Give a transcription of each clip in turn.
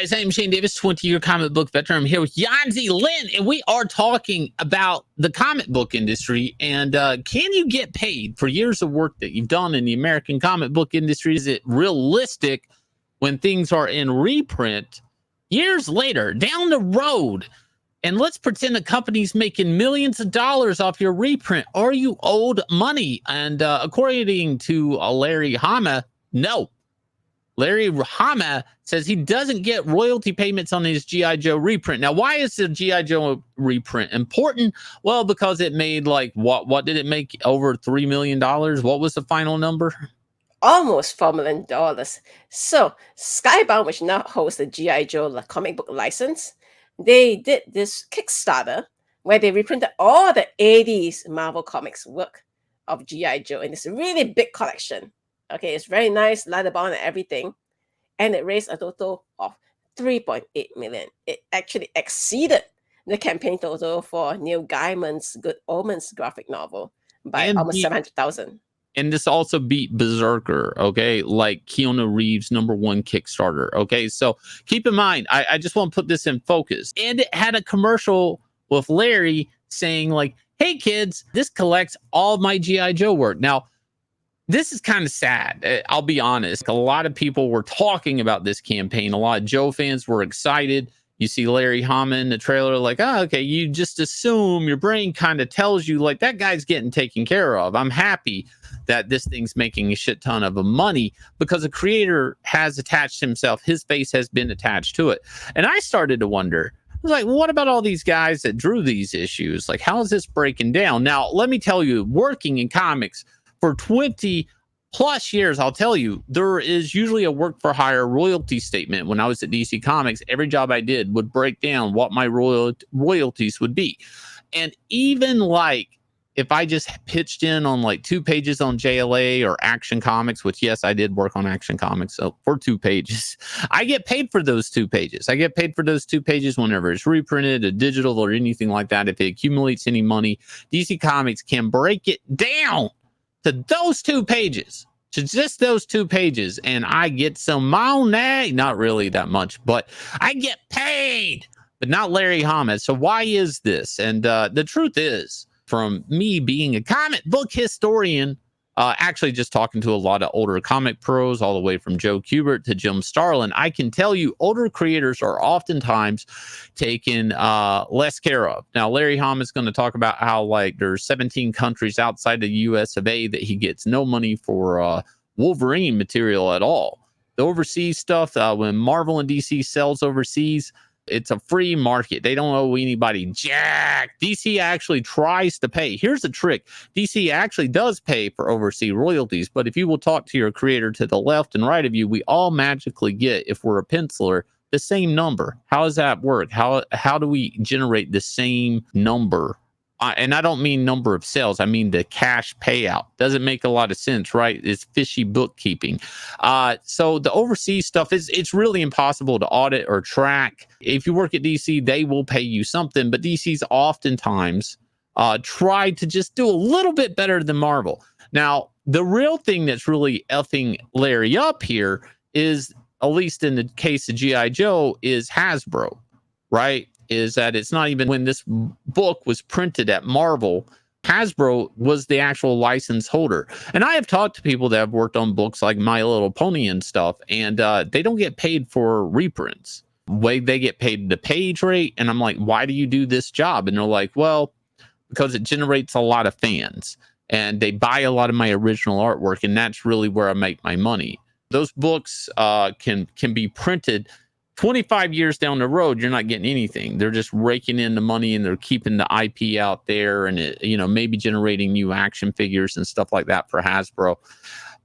guys, I'm Shane Davis, 20-year comic book veteran. I'm here with Yanzi Lin, and we are talking about the comic book industry. And can you get paid for years of work that you've done in the American comic book industry? Is it realistic when things are in reprint years later, down the road? And let's pretend the company's making millions of dollars off your reprint. Are you owed money? And according to Larry Hama, no. Larry Hama says he doesn't get royalty payments on his G.I. Joe reprint. Now, why is the G.I. Joe reprint important? Well, because it made what did it make? Over $3 million? What was the final number? Almost $4 million. So Skybound, which now holds the G.I. Joe comic book license, they did this Kickstarter where they reprinted all the 80s Marvel Comics work of G.I. Joe in this really big collection. Okay, it's very nice, letterbound and everything. And it raised a total of $3.8 million. It actually exceeded the campaign total for Neil Gaiman's Good Omens graphic novel by almost $700,000. And this also beat Berserker, okay? Like Keanu Reeves' #1 Kickstarter, okay? So keep in mind, I just want to put this in focus. And it had a commercial with Larry saying like, hey kids, this collects all my G.I. Joe work. Now, this is kind of sad. I'll be honest. A lot of people were talking about this campaign. A lot of Joe fans were excited. You see Larry Hama in the trailer like, oh, okay, you just assume, your brain kind of tells you like that guy's getting taken care of. I'm happy that this thing's making a shit ton of money because the creator has attached himself. His face has been attached to it. And I started to wonder, I was like, well, what about all these guys that drew these issues? Like, how is this breaking down? Now, let me tell you, working in comics for 20 plus years, I'll tell you, there is usually a work for hire royalty statement. When I was at DC Comics, every job I did would break down what my royalties would be. And even like if I just pitched in on like 2 pages on JLA or Action Comics, which yes, I did work on Action Comics, so for 2 pages, I get paid for those 2 pages. I get paid for those 2 pages whenever it's reprinted, a digital or anything like that. If it accumulates any money, DC Comics can break it down to those 2 pages, to just those 2 pages, and I get some money. Not really that much, but I get paid, but not Larry Hama. So why is this? And the truth is, from me being a comic book historian, actually just talking to a lot of older comic pros, all the way from Joe Kubert to Jim Starlin, I can tell you older creators are oftentimes taken less care of. Now, Larry Hama is going to talk about how like there's 17 countries outside the US of A that he gets no money for Wolverine material at all. The overseas stuff, when Marvel and DC sells overseas, it's a free market. They don't owe anybody jack. DC actually tries to pay. Here's the trick. DC actually does pay for overseas royalties, but if you will talk to your creator to the left and right of you, we all magically get, if we're a penciler, the same number. How does that work? How do we generate the same number? And I don't mean number of sales. I mean the cash payout. Doesn't make a lot of sense, right? It's fishy bookkeeping. So the overseas stuff, it's really impossible to audit or track. If you work at DC, they will pay you something, but DC's oftentimes try to just do a little bit better than Marvel. Now, the real thing that's really effing Larry up here is, at least in the case of G.I. Joe, is Hasbro, right? Is that it's not even when this book was printed at Marvel, Hasbro was the actual license holder. And I have talked to people that have worked on books like My Little Pony and stuff, and they don't get paid for reprints. They get paid the page rate. And I'm like, why do you do this job? And they're like, well, because it generates a lot of fans and they buy a lot of my original artwork. And that's really where I make my money. Those books can be printed 25 years down the road. You're not getting anything. They're just raking in the money and they're keeping the IP out there, and it, maybe generating new action figures and stuff like that for Hasbro.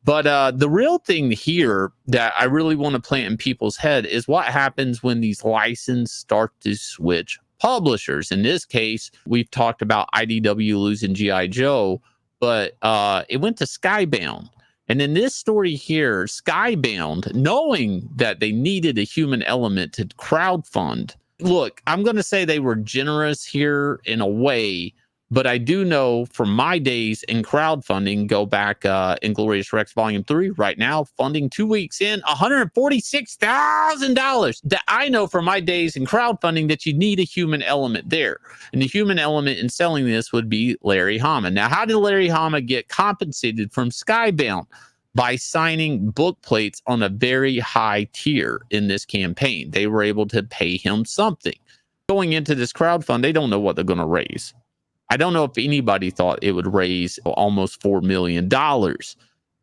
But the real thing here that I really want to plant in people's head is what happens when these licenses start to switch publishers. In this case, we've talked about IDW losing G.I. Joe, but it went to Skybound. And in this story here, Skybound, knowing that they needed a human element to crowdfund, look, I'm going to say they were generous here in a way, But I do know from my days in crowdfunding, go back Inglorious Rex Volume 3, right now, funding 2 weeks in, $146,000. That I know from my days in crowdfunding that you need a human element there. And the human element in selling this would be Larry Hama. Now, how did Larry Hama get compensated from Skybound? By signing book plates on a very high tier in this campaign. They were able to pay him something. Going into this crowdfund, they don't know what they're going to raise. I don't know if anybody thought it would raise almost $4 million.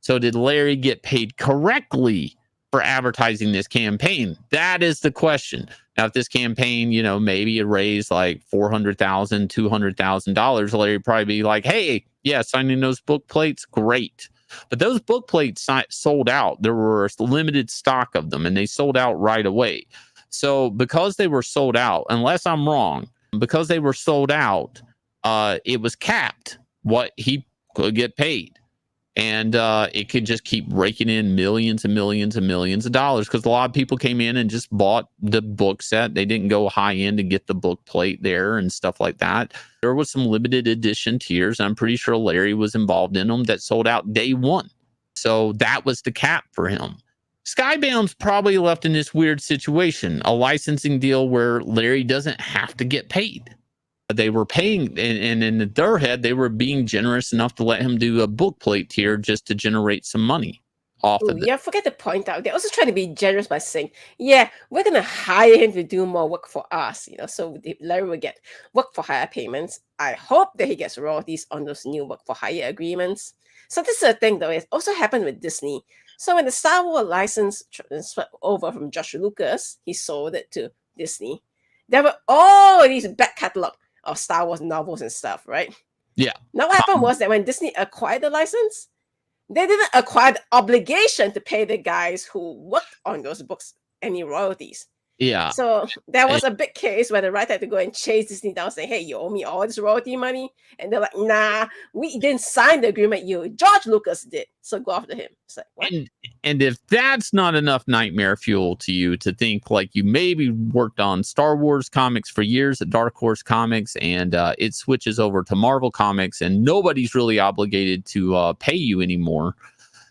So did Larry get paid correctly for advertising this campaign? That is the question. Now, if this campaign, maybe it raised like $400,000, $200,000, Larry would probably be like, hey, yeah, signing those book plates, great. But those book plates sold out. There were limited stock of them, and they sold out right away. So because they were sold out, unless I'm wrong, because they were sold out, it was capped what he could get paid. And it could just keep raking in millions and millions and millions of dollars because a lot of people came in and just bought the book set. They didn't go high end and get the book plate there and stuff like that. There was some limited edition tiers. I'm pretty sure Larry was involved in them that sold out day one. So that was the cap for him. Skybound's probably left in this weird situation, a licensing deal where Larry doesn't have to get paid. They were paying, and in their head, they were being generous enough to let him do a book plate tier just to generate some money off of it. Yeah, forget to point out. They're also trying to be generous by saying, yeah, we're going to hire him to do more work for us. So Larry will get work for hire payments. I hope that he gets royalties on those new work for hire agreements. So this is a thing, though. It also happened with Disney. So when the Star Wars license swept over from George Lucas, he sold it to Disney. There were all these back catalog of Star Wars novels and stuff, right? Yeah. Now what happened was that when Disney acquired the license, they didn't acquire the obligation to pay the guys who worked on those books any royalties. Yeah. So there was a big case where the writer had to go and chase Disney down saying, hey, you owe me all this royalty money. And they're like, nah, we didn't sign the agreement. George Lucas did. So go after him. It's like, what? And if that's not enough nightmare fuel to you to think like you maybe worked on Star Wars comics for years at Dark Horse Comics and it switches over to Marvel Comics and nobody's really obligated to pay you anymore.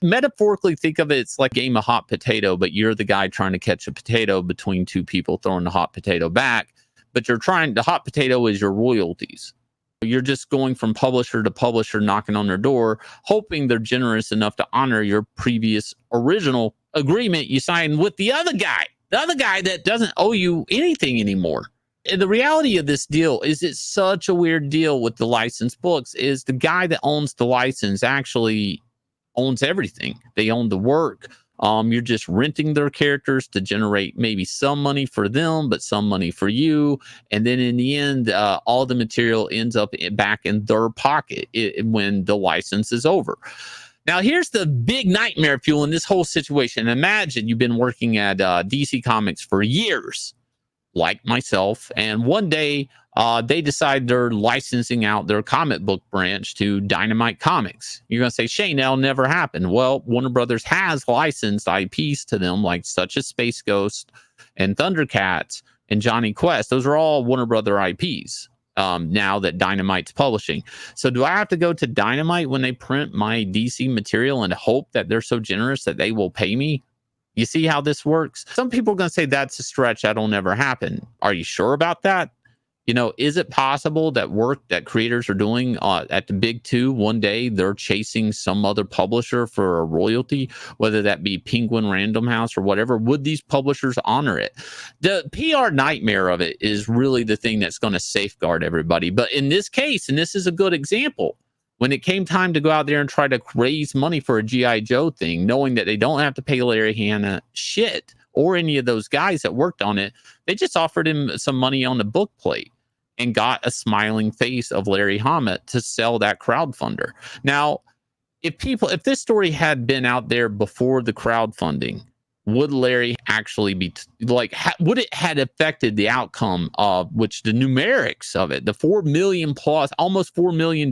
Metaphorically, think of it, it's like a game of hot potato, but you're the guy trying to catch a potato between two people throwing the hot potato back. But the hot potato is your royalties. You're just going from publisher to publisher, knocking on their door, hoping they're generous enough to honor your previous original agreement you signed with the other guy that doesn't owe you anything anymore. And the reality of this deal is it's such a weird deal with the licensed books is the guy that owns the license actually owns everything. They own the work. You're just renting their characters to generate maybe some money for them, but some money for you. And then in the end, all the material ends up back in their pocket when the license is over. Now, here's the big nightmare fuel in this whole situation. Imagine you've been working at DC Comics for years, like myself, and one day they decide they're licensing out their comic book branch to Dynamite Comics. You're going to say, Shane, that'll never happen. Well, Warner Brothers has licensed IPs to them, like such as Space Ghost and Thundercats and Johnny Quest. Those are all Warner Brother IPs now that Dynamite's publishing. So do I have to go to Dynamite when they print my DC material and hope that they're so generous that they will pay me? You see how this works? Some people are going to say that's a stretch. That'll never happen. Are you sure about that? Is it possible that work that creators are doing at the big two, one day they're chasing some other publisher for a royalty, whether that be Penguin Random House or whatever? Would these publishers honor it? The PR nightmare of it is really the thing that's going to safeguard everybody. But in this case, and this is a good example, when it came time to go out there and try to raise money for a G.I. Joe thing, knowing that they don't have to pay Larry Hama shit or any of those guys that worked on it, they just offered him some money on the book plate and got a smiling face of Larry Hama to sell that crowdfunder. Now, if this story had been out there before the crowdfunding, would Larry actually be would it had affected the outcome of which the numerics of it, the 4 million plus, almost $4 million,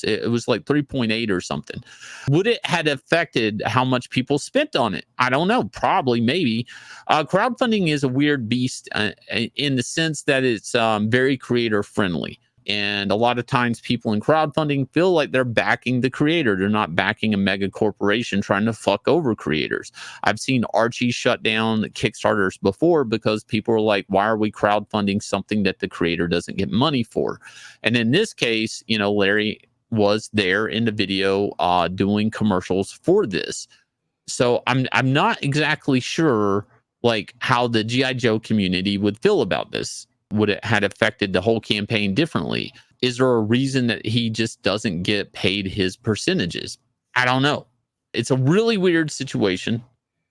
it was like 3.8 or something. Would it had affected how much people spent on it? I don't know. Probably, maybe. Crowdfunding is a weird beast in the sense that it's very creator friendly. And a lot of times people in crowdfunding feel like they're backing the creator. They're not backing a mega corporation trying to fuck over creators. I've seen Archie shut down Kickstarters before because people are like, why are we crowdfunding something that the creator doesn't get money for? And in this case, you know, Larry was there in the video doing commercials for this. So I'm not exactly sure like how the G.I. Joe community would feel about this. Would it had affected the whole campaign differently? Is there a reason that he just doesn't get paid his percentages? I don't know. It's a really weird situation.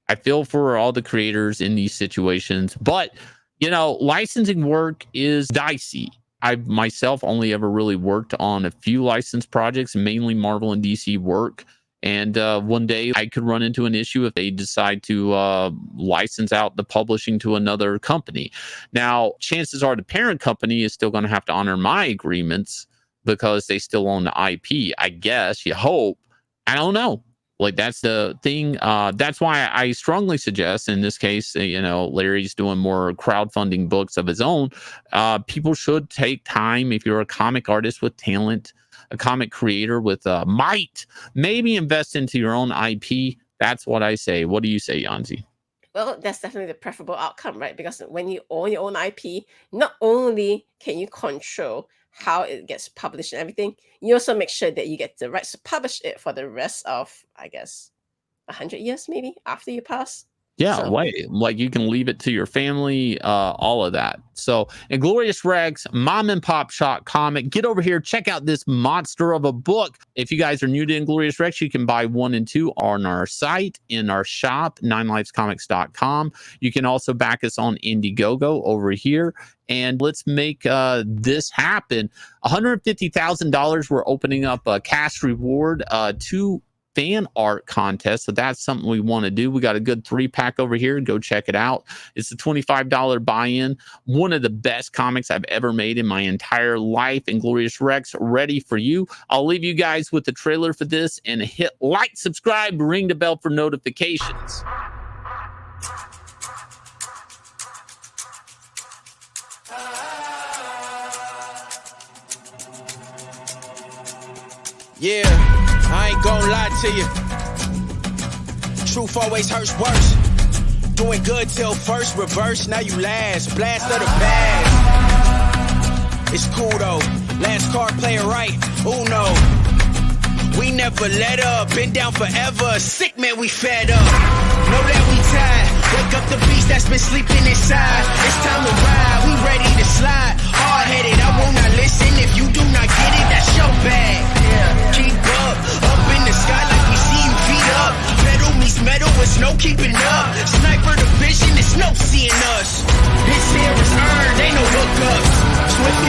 I feel for all the creators in these situations, but you know, licensing work is dicey. I've myself only ever really worked on a few licensed projects, mainly Marvel and DC work. And one day I could run into an issue if they decide to license out the publishing to another company. Now, chances are the parent company is still going to have to honor my agreements because they still own the IP. I guess, you hope. I don't know. Like, that's the thing. That's why I strongly suggest, in this case, you know, Larry's doing more crowdfunding books of his own. People should take time. If you're a comic artist with talent, a comic creator with might, maybe invest into your own IP. That's what I say. What do you say, Yanzi? Well, that's definitely the preferable outcome, right? Because when you own your own IP, not only can you control how it gets published and everything, you also make sure that you get the rights to publish it for the rest of, I guess, 100 years maybe after you pass. Yeah, So, like you can leave it to your family, all of that. So, Inglorious Rex, mom and pop shop comic. Get over here, check out this monster of a book. If you guys are new to Inglorious Rex, you can buy 1 and 2 on our site, in our shop, 9livescomics.com. You can also back us on Indiegogo over here. And let's make this happen. $150,000. We're opening up a cash reward to fan art contest. So that's something we want to do. We got a good 3-pack over here. Go check it out. It's a $25 buy-in. One of the best comics I've ever made in my entire life. Inglorious Rex, ready for you. I'll leave you guys with the trailer for this, and hit like, subscribe, ring the bell for notifications. Yeah, I ain't gonna lie to you. Truth always hurts worse. Doing good till first, reverse, now you last. Blast of the past. It's cool though. Last card player right. Uno. We never let up. Been down forever. Sick man, we fed up. Know that we tired. Wake up the beast that's been sleeping inside. It's time to ride. We ready to slide. Hard-headed, I will not listen. If you do not get it, that's your bad. Keep up in the sky like we see you feet up. Metal meets metal, it's no keeping up. Sniper division, it's no seeing us. This here is earned, ain't no hookups. Swift